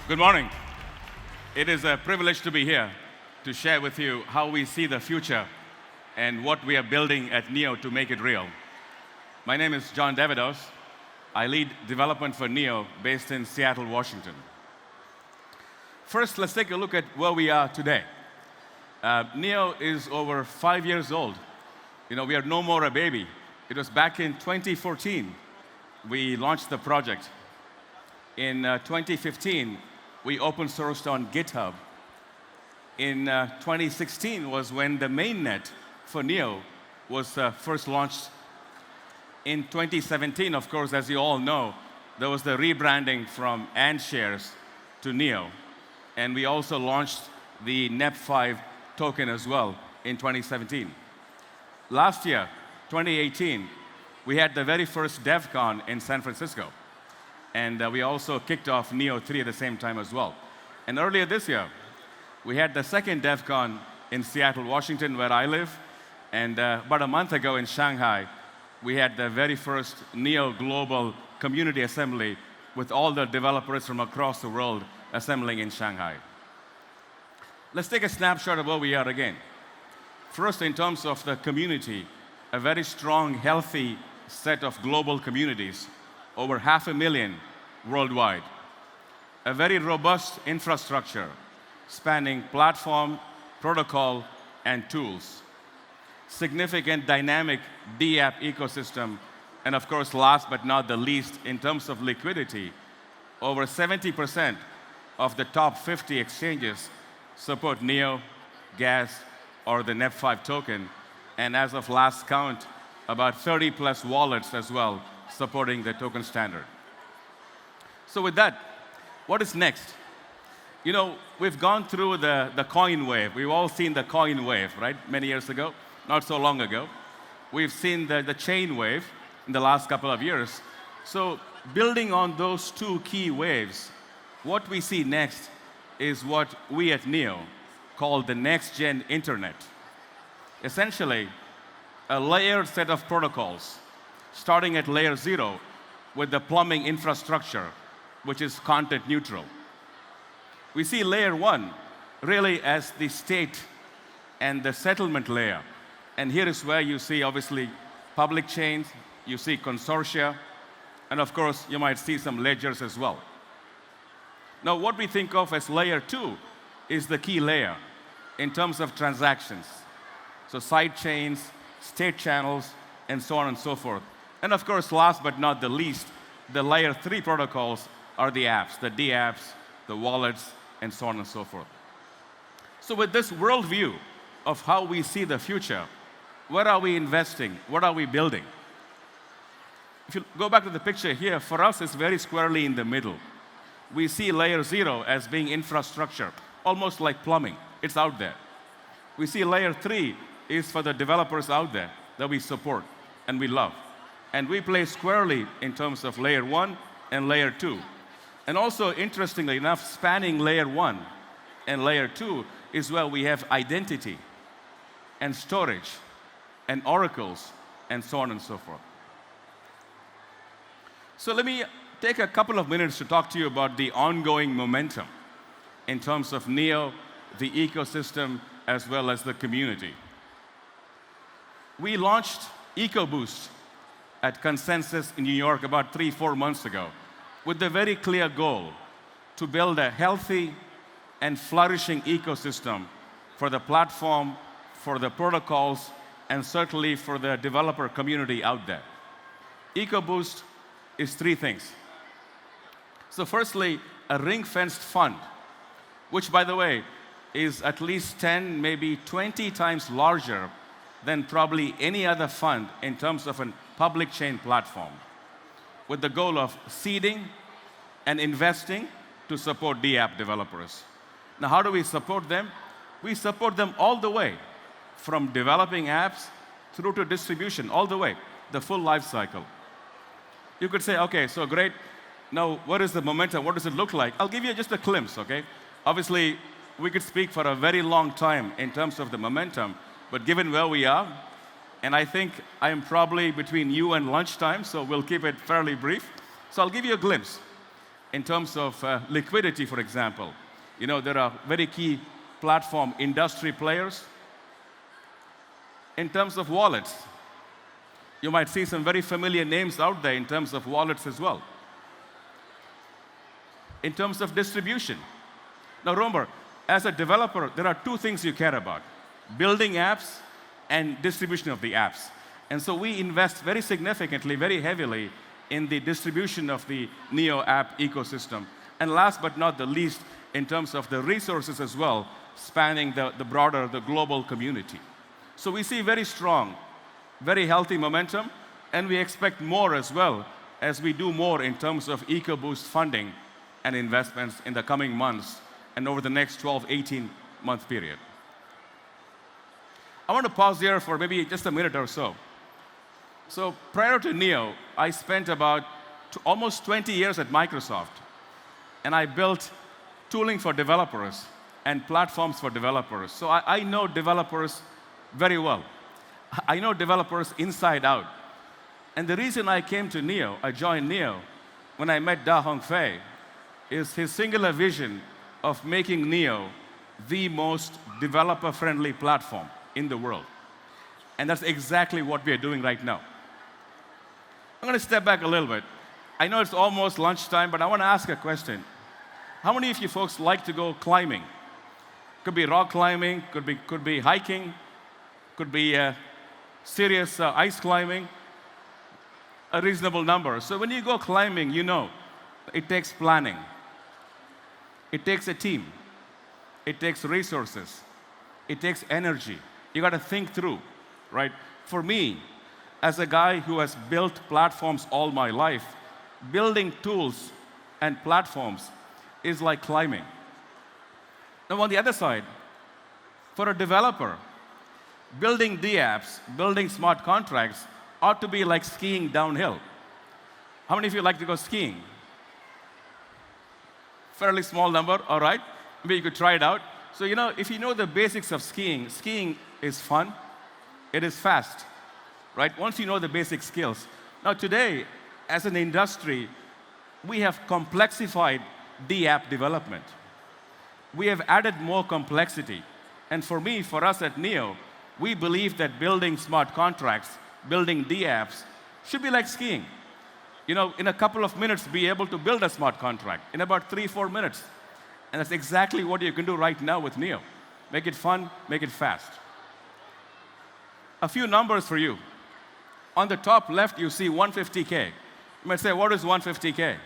Good morning. It is a privilege to be here to share with you how we see the future and what we are building at Neo to make it real. My name is John DeVadoss. I lead development for Neo based in Seattle, Washington. First, let's take a look at where we are today. Neo is over 5 years old. We are no more a baby. It was back in 2014 we launched the project. In 2015, we open sourced on GitHub. In 2016 was when the mainnet for Neo was first launched. In 2017, of course, as you all know, there was the rebranding from AndShares to Neo. And we also launched the NEP5 token as well in 2017. Last year, 2018, we had the very first DevCon in San Francisco. And we also kicked off Neo 3 at the same time as well. And earlier this year, we had the second DevCon in Seattle, Washington, where I live. And about a month ago in Shanghai, we had the very first Neo Global Community Assembly with all the developers from across the world assembling in Shanghai. Let's take a snapshot of where we are again. First, in terms of the community, a very strong, healthy set of global communities, over 500,000 worldwide. A very robust infrastructure spanning platform, protocol, and tools. Significant dynamic DApp ecosystem, and of course, last but not the least, in terms of liquidity, over 70% of the top 50 exchanges support Neo, Gas, or the NEP5 token, and as of last count, about 30+ wallets as well supporting the token standard. So with that, what is next? We've gone through the coin wave. We've all seen the coin wave, right? Many years ago, not so long ago. We've seen the chain wave in the last couple of years. So building on those two key waves, what we see next is what we at Neo call the next-gen internet. Essentially, a layered set of protocols, starting at layer 0 with the plumbing infrastructure, which is content neutral. We see layer 1 really as the state and the settlement layer. And here is where you see, obviously, public chains, you see consortia, and of course, you might see some ledgers as well. Now, what we think of as layer 2 is the key layer in terms of transactions. So side chains, state channels, and so on and so forth. And of course, last but not the least, the layer 3 protocols are the apps, the dApps, the wallets, and so on and so forth. So with this worldview of how we see the future, where are we investing? What are we building? If you go back to the picture here, for us, it's very squarely in the middle. We see layer 0 as being infrastructure, almost like plumbing. It's out there. We see layer 3 is for the developers out there that we support and we love. And we play squarely in terms of layer 1 and layer 2. And also, interestingly enough, spanning layer 1 and layer 2 is where we have identity and storage and oracles and so on and so forth. So let me take a couple of minutes to talk to you about the ongoing momentum in terms of Neo, the ecosystem, as well as the community. We launched Ecoboost at Consensus in New York about 3-4 months ago with the very clear goal to build a healthy and flourishing ecosystem for the platform, for the protocols, and certainly for the developer community out there. Ecoboost is 3 things. So firstly, a ring-fenced fund, which, by the way, is at least 10, maybe 20 times larger than probably any other fund in terms of a public chain platform, with the goal of seeding and investing to support DApp developers. Now, how do we support them? We support them all the way, from developing apps through to distribution, all the way, the full life cycle. You could say, okay, so great. Now, what is the momentum? What does it look like? I'll give you just a glimpse, okay? Obviously, we could speak for a very long time in terms of the momentum, but given where we are, and I think I am probably between you and lunchtime, so we'll keep it fairly brief. So I'll give you a glimpse. in terms of liquidity, for example. There are very key platform industry players. In terms of wallets, you might see some very familiar names out there in terms of wallets as well. In terms of distribution. Now remember, as a developer, there are two things you care about: building apps and distribution of the apps. And so we invest very significantly, very heavily in the distribution of the Neo app ecosystem. And last but not the least, in terms of the resources as well, spanning the broader, the global community. So we see very strong, very healthy momentum, and we expect more as well as we do more in terms of Ecoboost funding and investments in the coming months and over the next 12, 18-month period. I want to pause here for maybe just a minute or so. So prior to Neo, I spent about almost 20 years at Microsoft, and I built tooling for developers and platforms for developers. So I know developers very well. I know developers inside out. And the reason I came to Neo, I joined Neo, when I met Da Hongfei, is his singular vision of making Neo the most developer-friendly platform in the world. And that's exactly what we are doing right now. I'm going to step back a little bit. I know it's almost lunchtime, but I want to ask a question. How many of you folks like to go climbing? Could be rock climbing, could be hiking, could be serious ice climbing, a reasonable number. So when you go climbing, it takes planning. It takes a team. It takes resources. It takes energy. You got to think through, right? For me, as a guy who has built platforms all my life, building tools and platforms is like climbing. Now, on the other side, for a developer, building apps, building smart contracts ought to be like skiing downhill. How many of you like to go skiing? Fairly small number, all right. Maybe you could try it out. So, if you know the basics of skiing, skiing is fun, it is fast, right? Once you know the basic skills. Now, today, as an industry, we have complexified app development. We have added more complexity. And for us at Neo, we believe that building smart contracts, building apps, should be like skiing. In a couple of minutes, be able to build a smart contract in about 3-4 minutes. And that's exactly what you can do right now with Neo. Make it fun, make it fast. A few numbers for you. On the top left, you see 150K. You might say, what is 150K?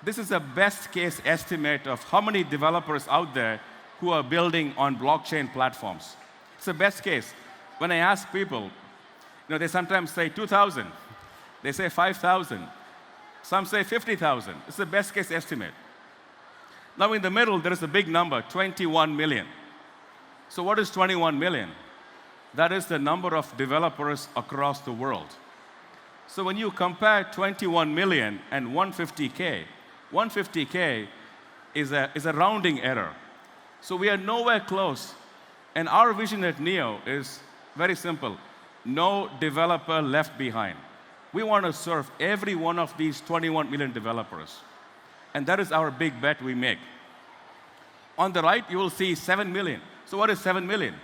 This is a best case estimate of how many developers out there who are building on blockchain platforms. It's a best case. When I ask people, they sometimes say 2,000. They say 5,000. Some say 50,000. It's the best case estimate. Now in the middle, there is a big number, 21 million. So what is 21 million? That is the number of developers across the world. So when you compare 21 million and 150K, 150K is a rounding error. So we are nowhere close. And our vision at Neo is very simple. No developer left behind. We want to serve every one of these 21 million developers. And that is our big bet we make. On the right, you will see 7 million. So what is 7 million?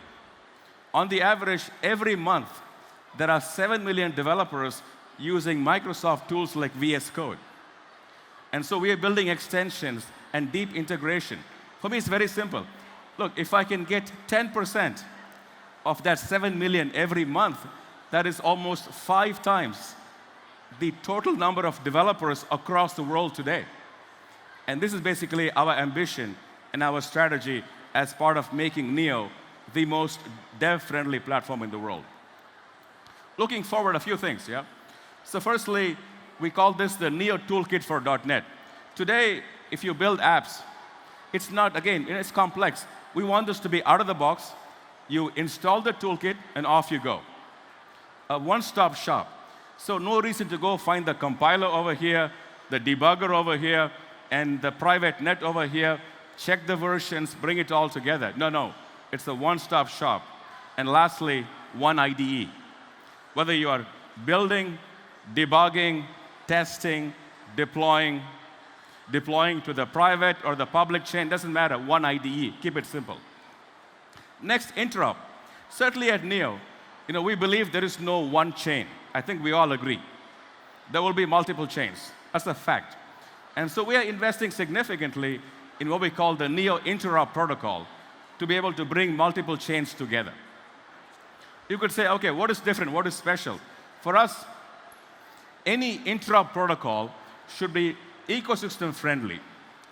On the average, every month, there are 7 million developers using Microsoft tools like VS Code. And so we are building extensions and deep integration. For me, it's very simple. Look, if I can get 10% of that 7 million every month, that is almost 5 times the total number of developers across the world today. And this is basically our ambition and our strategy as part of making Neo the most dev-friendly platform in the world. Looking forward, a few things, yeah? So firstly, we call this the Neo Toolkit for .NET. Today, if you build apps, it's not, again, it's complex. We want this to be out of the box. You install the toolkit, and off you go. A one-stop shop. So no reason to go find the compiler over here, the debugger over here, and the private net over here, check the versions, bring it all together. No. It's a one-stop shop. And lastly, one IDE. Whether you are building, debugging, testing, deploying, deploying to the private or the public chain, doesn't matter, one IDE, keep it simple. Next, interop. Certainly at Neo, we believe there is no one chain. I think we all agree. There will be multiple chains. That's a fact. And so we are investing significantly in what we call the Neo interop protocol to be able to bring multiple chains together. You could say, okay, what is different? What is special? For us, any interop protocol should be ecosystem friendly.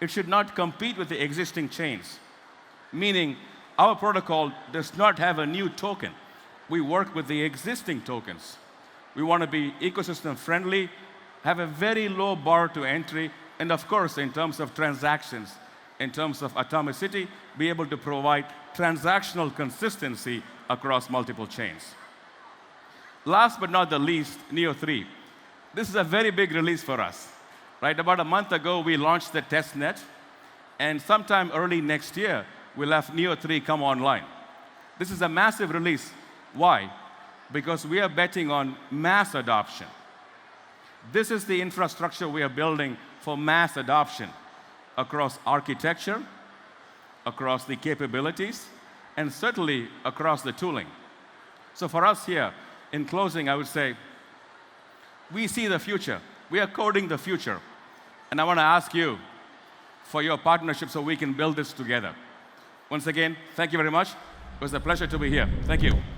It should not compete with the existing chains, meaning our protocol does not have a new token. We work with the existing tokens. We want to be ecosystem friendly, have a very low bar to entry, and of course, in terms of transactions, in terms of atomicity, be able to provide transactional consistency across multiple chains. Last but not the least, Neo 3. This is a very big release for us. Right? About a month ago, we launched the testnet, and sometime early next year, we'll have Neo 3 come online. This is a massive release. Why? Because we are betting on mass adoption. This is the infrastructure we are building for mass adoption across architecture, across the capabilities, and certainly across the tooling. So for us here, in closing, I would say, we see the future. We are coding the future. And I want to ask you for your partnership so we can build this together. Once again, thank you very much. It was a pleasure to be here. Thank you.